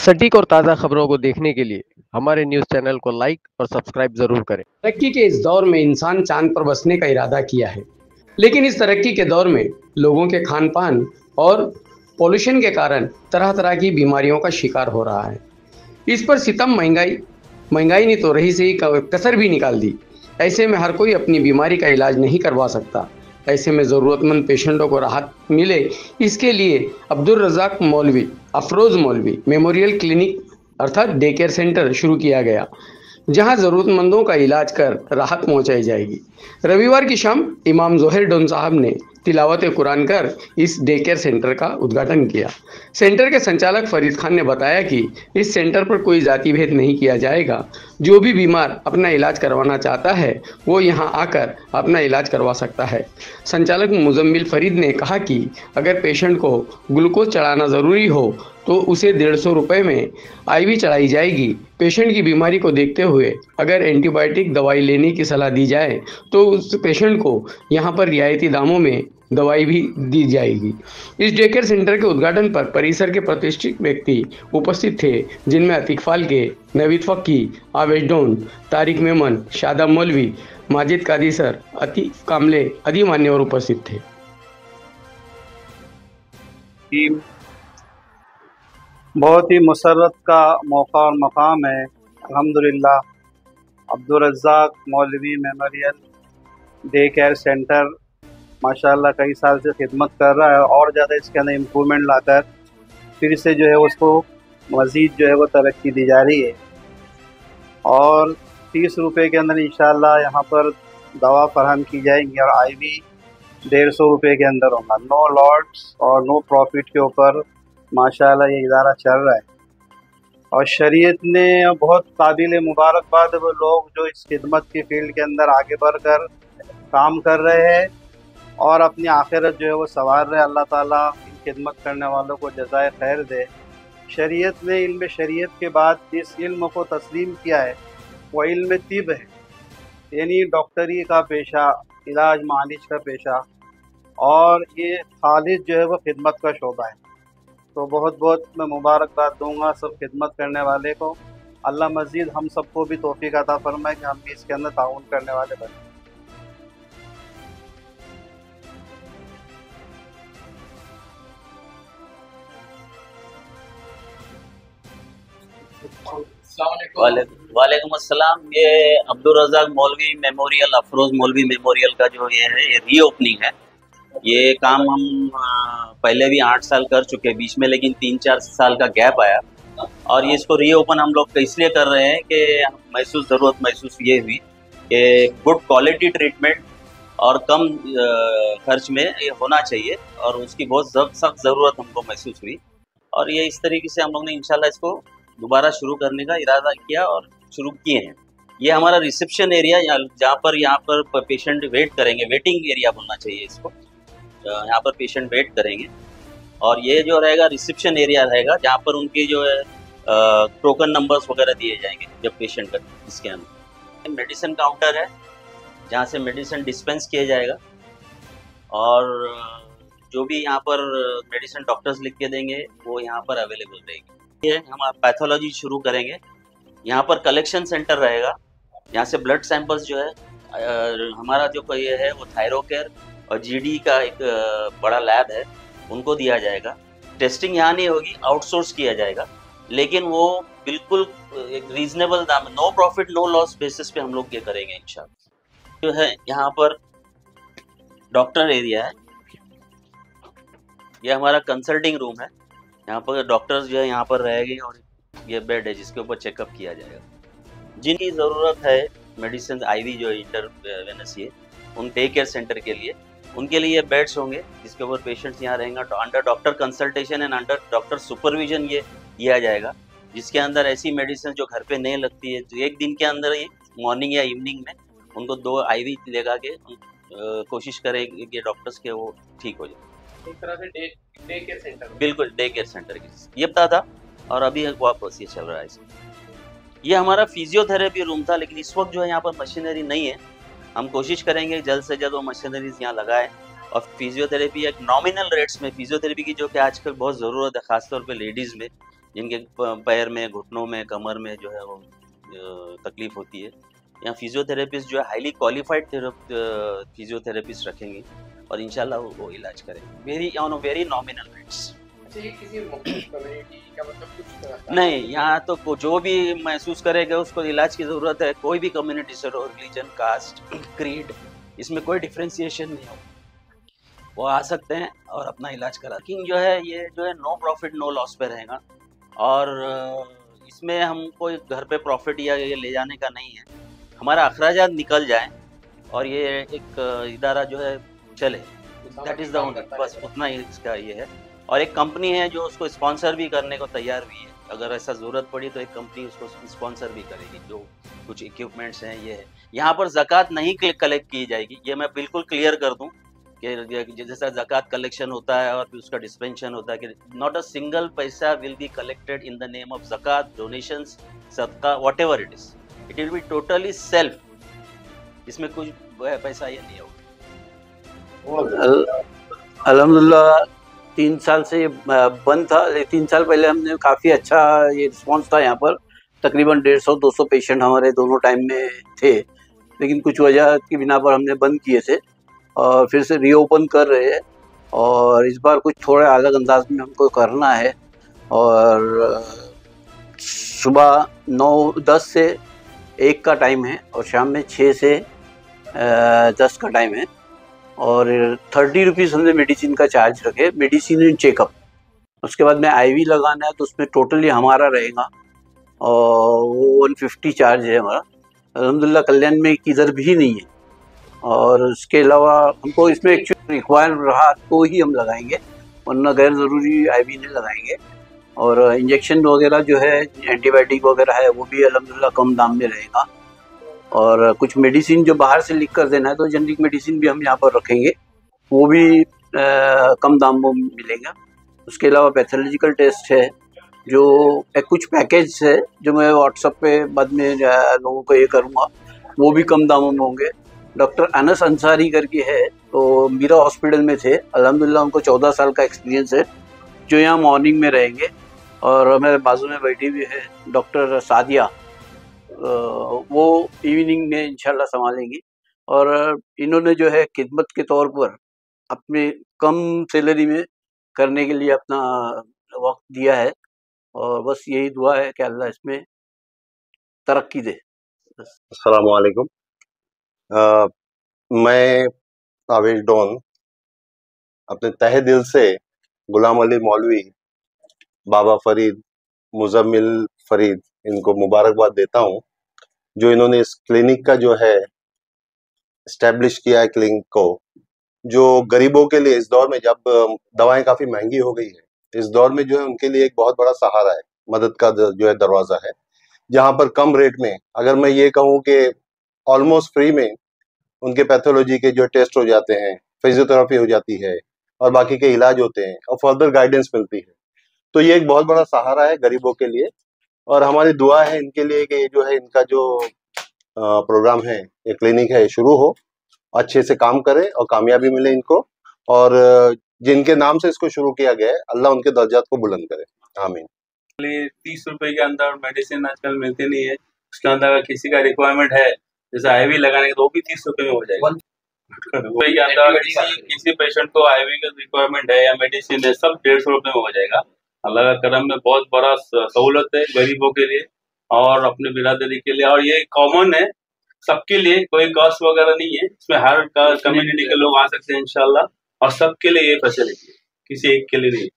सटीक और ताज़ा खबरों को देखने के लिए हमारे न्यूज़ चैनल को लाइक और सब्सक्राइब ज़रूर करें। तरक्की के इस दौर में इंसान चांद पर बसने का इरादा किया है, लेकिन इस तरक्की के दौर में लोगों के खान पान और पोल्यूशन के कारण तरह तरह की बीमारियों का शिकार हो रहा है। इस पर सितम महंगाई ने तो रही से ही कसर भी निकाल दी। ऐसे में हर कोई अपनी बीमारी का इलाज नहीं करवा सकता। ऐसे में ज़रूरतमंद पेशेंटों को राहत मिले, इसके लिए अब्दुल रज़ाक मौलवी अफरोज़ मौलवी मेमोरियल क्लिनिक अर्थात डे केयर सेंटर शुरू किया गया, जहां ज़रूरतमंदों का इलाज कर राहत पहुंचाई जाएगी। रविवार की शाम इमाम ज़ोहर डोन साहब ने तिलावत कुरान कर इस डे केयर सेंटर का उद्घाटन किया। सेंटर के संचालक फरीद खान ने बताया कि इस सेंटर पर कोई जाति भेद नहीं किया जाएगा। जो भी बीमार अपना इलाज करवाना चाहता है वो यहाँ आकर अपना इलाज करवा सकता है। संचालक मुजम्मिल फरीद ने कहा कि अगर पेशेंट को ग्लूकोज चढ़ाना ज़रूरी हो तो उसे 150 रुपये में आईवी चढ़ाई जाएगी। पेशेंट की बीमारी को देखते हुए अगर एंटीबायोटिक दवाई लेने की सलाह दी जाए तो उस पेशेंट को यहाँ पर रियायती दामों में दवाई भी दी जाएगी। इस डे केयर सेंटर के उद्घाटन पर परिसर के प्रतिष्ठित व्यक्ति उपस्थित थे, जिनमें अतीक फाल्के, नवीद फक्की, आवेश डोन, तारिक मेमन, शादाब मौलवी, माजिद कादी सर, अतीक कामले आदि मान्यवर उपस्थित थे। बहुत ही मुसर्रत का मौका और मकाम है। अल्हम्दुलिल्लाह अब्दुल रज़्ज़ाक मौलवी मेमोरियल डे केयर सेंटर माशाल्लाह कई साल से खिदमत कर रहा है और ज़्यादा इसके अंदर इम्प्रूवमेंट लाकर फिर से जो है उसको मज़ीद जो है वो तरक्की दी जा रही है। और 30 रुपये के अंदर इंशाल्लाह यहाँ पर दवा फराहम की जाएंगी और आईवी 150 रुपये के अंदर होगा। नो लॉट्स और नो प्रॉफिट के ऊपर माशाल्लाह ये इदारा चल रहा है। और शरीयत ने बहुत काबिल मुबारकबाद वो लोग जो इस खिदमत की फील्ड के अंदर आगे बढ़कर काम कर रहे हैं और अपनी आखिरत जो है वो संवार रहे। अल्लाह ताला इन खिदमत करने वालों को जज़ाए खैर दे। शरीयत ने इल्म शरीयत के बाद जिस इल्म को तस्लीम किया है वो इल्म तिब है, यानी डॉक्टरी का पेशा, इलाज मालिज का पेशा, और ये खालिद जो है वो खिदमत का शोबा है। तो बहुत बहुत मैं मुबारकबाद दूंगा सब खिदमत करने वाले को। अल्लाह मज़ीद हम सबको भी तौफीक अता फरमाए कि हम भी इसके अंदर ताउन करने वाले बने। वालेकुम अस्सलाम। ये अब्दुल रज़्ज़ाक मौलवी मेमोरियल अफरोज़ मौलवी मेमोरियल का जो ये है ये रीओपनिंग है। ये काम हम पहले भी 8 साल कर चुके हैं बीच में, लेकिन 3-4 साल का गैप आया और ये इसको रीओपन हम लोग इसलिए कर रहे हैं कि ज़रूरत महसूस ये हुई कि गुड क्वालिटी ट्रीटमेंट और कम खर्च में ये होना चाहिए और उसकी बहुत सख्त ज़रूरत हमको महसूस हुई। और ये इस तरीके से हम लोग ने इंशाल्लाह इसको दोबारा शुरू करने का इरादा किया और शुरू किए हैं। ये हमारा रिसेप्शन एरिया जहाँ पर यहाँ पर पेशेंट वेट करेंगे, वेटिंग एरिया बोलना चाहिए इसको, यहाँ पर पेशेंट वेट करेंगे। और ये जो रहेगा रिसेप्शन एरिया रहेगा जहाँ पर उनकी जो है टोकन नंबर्स वगैरह दिए जाएंगे जब पेशेंट का। इसके अंदर मेडिसिन काउंटर है जहाँ से मेडिसिन डिस्पेंस किया जाएगा और जो भी यहाँ पर मेडिसिन डॉक्टर्स लिख के देंगे वो यहाँ पर अवेलेबल रहेगी। ये हम पैथोलॉजी शुरू करेंगे। यहाँ पर कलेक्शन सेंटर रहेगा, यहाँ से ब्लड सैंपल्स जो है हमारा जो ये है वो थायरोकेयर और जीडी का एक बड़ा लैब है, उनको दिया जाएगा। टेस्टिंग यहाँ नहीं होगी, आउटसोर्स किया जाएगा, लेकिन वो बिल्कुल एक रीजनेबल दाम, no profit no loss basis पे हम लोग ये करेंगे इंशाल्लाह। जो है यहाँ पर डॉक्टर एरिया है, ये हमारा कंसल्टिंग रूम है। यहाँ पर डॉक्टर्स जो है यहाँ पर रहेंगे और ये बेड है जिसके ऊपर चेकअप किया जाएगा। जिनकी ज़रूरत है मेडिसिन आईवी जो इंटरवेनस ये उन डे केयर सेंटर के लिए, उनके लिए बेड्स होंगे जिसके ऊपर पेशेंट्स यहाँ रहेंगे। Under doctor consultation and under doctor supervision ये दिया जाएगा, जिसके अंदर ऐसी मेडिसिन जो घर पे नहीं लगती है तो एक दिन के अंदर ही मॉर्निंग या इवनिंग में उनको 2 आईवी लगा के कोशिश करेंगे कि डॉक्टर्स के वो ठीक हो जाए। एक तरह से डे केयर सेंटर, बिल्कुल डे केयर सेंटर की ये पता था और अभी वापस ये चल रहा है। ये हमारा फिजियोथेरेपी रूम था, लेकिन इस वक्त जो है यहाँ पर मशीनरी नहीं है। हम कोशिश करेंगे जल्द से जल्द वो मशीनरीज यहाँ लगाएं और फिजियोथेरेपी एक नॉमिनल रेट्स में फिजियोथेरेपी की जो कि आजकल बहुत ज़रूरत है, खासतौर पे लेडीज़ में, जिनके पैर में, घुटनों में, कमर में जो है वो तकलीफ होती है। यहाँ फिजियोथेरेपिस्ट जो है हाईली क्वालिफाइड फिजियोथेरेपिस्ट रखेंगे और इंशाल्लाह वो इलाज करेंगे very on very nominal rates. ये किसी कम्युनिटी का मतलब कुछ नहीं, यहाँ तो जो भी महसूस करेगा उसको इलाज की ज़रूरत है, कोई भी कम्युनिटी से हो, रिलीजन, कास्ट, क्रीड, इसमें कोई डिफ्रेंसिएशन नहीं हो, वो आ सकते हैं और अपना इलाज करा। लेकिन जो है ये जो है नो प्रॉफिट नो लॉस पे रहेगा और इसमें हम कोई घर पे प्रॉफिट या ये ले जाने का नहीं है, हमारा अखराजात निकल जाए और ये एक इदारा जो है चले, दैट इज़ द ओनली, बस उतना ही इसका ये है। और एक कंपनी है जो उसको स्पॉन्सर भी करने को तैयार भी है, अगर ऐसा ज़रूरत पड़ी तो एक कंपनी उसको स्पॉन्सर भी करेगी, जो कुछ इक्विपमेंट्स हैं ये है। यहाँ पर ज़कात नहीं कलेक्ट की जाएगी, ये मैं बिल्कुल क्लियर कर दूँ कि जैसा ज़कात कलेक्शन होता है और फिर उसका डिस्पेंशन होता है कि नॉट अ सिंगल पैसा will be collected in the name of ज़कात, डोनेशंस, सदका, whatever it is, it will be totally self, इसमें कुछ पैसा ये नहीं होगा। अल्हम्दुलिल्लाह 3 साल से ये बंद था। 3 साल पहले हमने काफ़ी अच्छा ये रिस्पांस था, यहाँ पर तकरीबन 150-200 पेशेंट हमारे दोनों टाइम में थे, लेकिन कुछ वजह की बिना पर हमने बंद किए थे और फिर से रीओपन कर रहे हैं और इस बार कुछ थोड़ा अलग अंदाज में हमको करना है। और सुबह 9-10 से 1 का टाइम है और शाम में 6 से 10 का टाइम है और 30 रुपीज़ हमने मेडिसिन का चार्ज रखे, मेडिसिन एंड चेकअप। उसके बाद में आईवी लगाना है तो उसमें टोटली हमारा रहेगा और वो 150 चार्ज है हमारा। अल्हम्दुलिल्लाह कल्याण में किधर भी नहीं है और उसके अलावा हमको इसमें एक्चुअली रिक्वायर रहा तो ही हम लगाएंगे, वरना गैर ज़रूरी आईवी नहीं लगाएंगे। और इंजेक्शन वगैरह जो है एंटीबायोटिक वगैरह है वो भी अल्हम्दुलिल्लाह कम दाम में रहेगा और कुछ मेडिसिन जो बाहर से लिख कर देना है तो जेनरिक मेडिसिन भी हम यहाँ पर रखेंगे, वो भी कम दाम में मिलेगा। उसके अलावा पैथोलॉजिकल टेस्ट है जो कुछ पैकेज है जो मैं व्हाट्सएप पे बाद में लोगों को ये करूँगा, वो भी कम दामों में होंगे। डॉक्टर अनस अंसारी करके है तो मीरा हॉस्पिटल में थे, अल्हम्दुलिल्लाह उनको 14 साल का एक्सपीरियंस है, जो यहाँ मॉर्निंग में रहेंगे। और मेरे बाजू में बैठी हुई है डॉक्टर सादिया, वो इवनिंग में इंशाल्लाह संभालेंगी। और इन्होंने जो है खिदमत के तौर पर अपने कम सैलरी में करने के लिए अपना वक्त दिया है और बस यही दुआ है कि अल्लाह इसमें तरक्की दे। अस्सलाम वालेकुम। मैं आवेश डॉन अपने तहे दिल से गुलाम अली मौलवी, बाबा फरीद, मुजम्मिल फरीद, इनको मुबारकबाद देता हूँ जो इन्होंने इस क्लिनिक का जो है इस्टेब्लिश किया है, क्लिनिक को जो गरीबों के लिए इस दौर में जब दवाएं काफी महंगी हो गई है, इस दौर में जो है उनके लिए एक बहुत बड़ा सहारा है, मदद का जो है दरवाजा है, जहां पर कम रेट में, अगर मैं ये कहूँ कि ऑलमोस्ट फ्री में उनके पैथोलॉजी के जो टेस्ट हो जाते हैं, फिजियोथेरेपी हो जाती है और बाकी के इलाज होते हैं और फर्दर गाइडेंस मिलती है। तो ये एक बहुत बड़ा सहारा है गरीबों के लिए और हमारी दुआ है इनके लिए कि ये जो है इनका जो प्रोग्राम है, ये क्लिनिक है, शुरू हो, अच्छे से काम करे और कामयाबी मिले इनको और जिनके नाम से इसको शुरू किया गया है अल्लाह उनके दर्जात को बुलंद करे, आमीन। 30 रुपए के अंदर मेडिसिन आजकल मिलती नहीं है, उसके अंदर अगर किसी का रिक्वायरमेंट है जैसे आईवी लगाने का तो वो भी 30 रुपए में हो जाएगा। रुपए के अंदर किसी पेशेंट को आईवी का रिक्वायरमेंट है या मेडिसिन है, सब 150 रुपए में हो जाएगा। अल्लाह का करम में बहुत बड़ा सहूलत है गरीबों के लिए और अपने बिरादरी के लिए, और ये कॉमन है सबके लिए, कोई कास्ट वगैरह नहीं है, इसमें हर कम्युनिटी के लोग आ सकते हैं इंशाल्लाह और सबके लिए ये फैसिलिटी है, किसी एक के लिए नहीं।